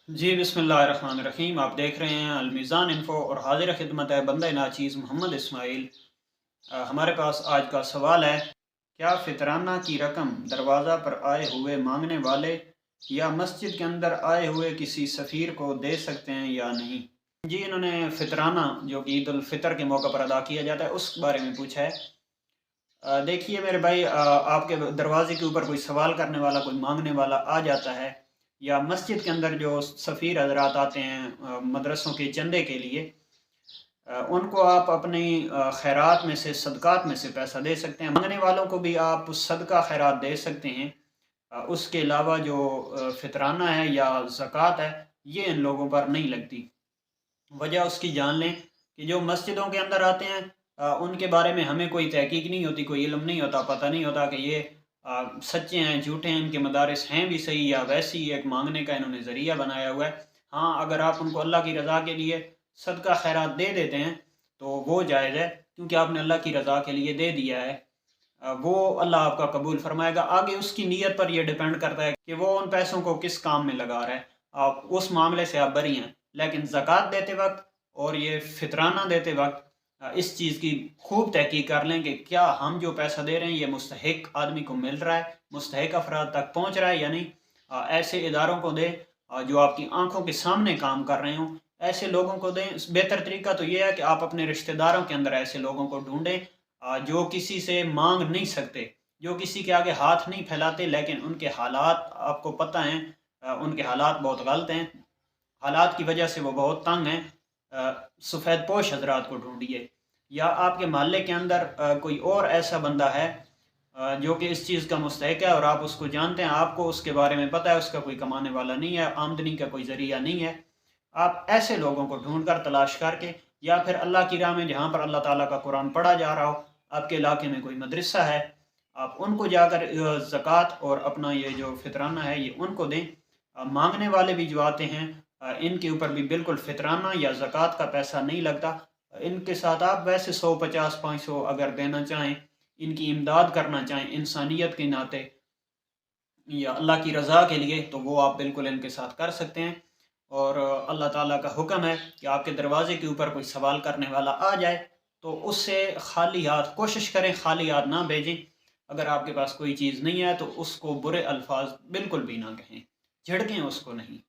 جی बिस्मिल्लाहिर्रहमानिर्रहीम। आप देख रहे हैं अलमीज़ान इन्फो और हाजिर खिदमत है बंदा नाचीज़ मोहम्मद इस्माइल। हमारे पास आज का सवाल है, क्या फितराना की रकम दरवाज़ा पर आए हुए मांगने वाले या मस्जिद के अंदर आए हुए किसी सफ़ीर को दे सकते हैं या नहीं? जी, इन्होंने फितराना जो कि ईद उल फितर के मौके पर अदा किया जाता है उस बारे में पूछा है। देखिए मेरे भाई, आपके दरवाजे के ऊपर कोई सवाल करने वाला, कोई मांगने वाला आ जाता है, या मस्जिद के अंदर जो सफ़ीर हजरात आते हैं मदरसों के चंदे के लिए, उनको आप अपनी खैरात में से, सदक़ात में से पैसा दे सकते हैं। मांगने वालों को भी आप सदका खैरात दे सकते हैं। उसके अलावा जो फितराना है या ज़कात है, ये इन लोगों पर नहीं लगती। वजह उसकी जान लें कि जो मस्जिदों के अंदर आते हैं, उनके बारे में हमें कोई तहकीक नहीं होती, कोई इल्म नहीं होता, पता नहीं होता कि ये सच्चे हैं, झूठे हैं, इनके मदारिस हैं भी सही या वैसे ही एक मांगने का इन्होंने ज़रिया बनाया हुआ है। हाँ, अगर आप उनको अल्लाह की रज़ा के लिए सदका खैरात दे देते हैं तो वो जायज़ है, क्योंकि आपने अल्लाह की रज़ा के लिए दे दिया है। वो अल्लाह आपका कबूल फरमाएगा। आगे उसकी नीयत पर यह डिपेंड करता है कि वो उन पैसों को किस काम में लगा रहा है। आप उस मामले से आप बरी हैं। लेकिन ज़कात देते वक्त और ये फितराना देते वक्त इस चीज़ की खूब तहकीक कर लें कि क्या हम जो पैसा दे रहे हैं ये मुस्तहिक आदमी को मिल रहा है, मुस्तहिक अफराद तक पहुँच रहा है या नहीं। ऐसे इदारों को दें जो आपकी आंखों के सामने काम कर रहे हों, ऐसे लोगों को दें। बेहतर तरीका तो ये है कि आप अपने रिश्तेदारों के अंदर ऐसे लोगों को ढूंढें जो किसी से मांग नहीं सकते, जो किसी के आगे हाथ नहीं फैलाते, लेकिन उनके हालात आपको पता हैं, उनके हालात बहुत गलत हैं, हालात की वजह से वो बहुत तंग हैं। सफ़ेद पोश हजरात को ढूंढिए। या आपके मोहल्ले के अंदर कोई और ऐसा बंदा है जो कि इस चीज़ का मुस्तहिक है और आप उसको जानते हैं, आपको उसके बारे में पता है, उसका कोई कमाने वाला नहीं है, आमदनी का कोई ज़रिया नहीं है। आप ऐसे लोगों को ढूंढ कर तलाश करके, या फिर अल्लाह की राह में जहाँ पर अल्लाह ताला का कुरान पढ़ा जा रहा हो, आपके इलाके में कोई मदरसा है, आप उनको जाकर ज़कात और अपना ये जो फितराना है ये उनको दें। मांगने वाले भी जो आते हैं, इनके ऊपर भी बिल्कुल फितराना या ज़कात का पैसा नहीं लगता। इनके साथ आप वैसे 100, 50, 500 अगर देना चाहें, इनकी इमदाद करना चाहें इंसानियत के नाते या अल्लाह की रज़ा के लिए, तो वो आप बिल्कुल इनके साथ कर सकते हैं। और अल्लाह ताला का हुक्म है कि आपके दरवाज़े के ऊपर कोई सवाल करने वाला आ जाए तो उससे खाली हाथ कोशिश करें, खाली हाथ ना भेजें। अगर आपके पास कोई चीज़ नहीं है तो उसको बुरे अल्फाज बिल्कुल भी ना कहें, झिड़कें उसको नहीं।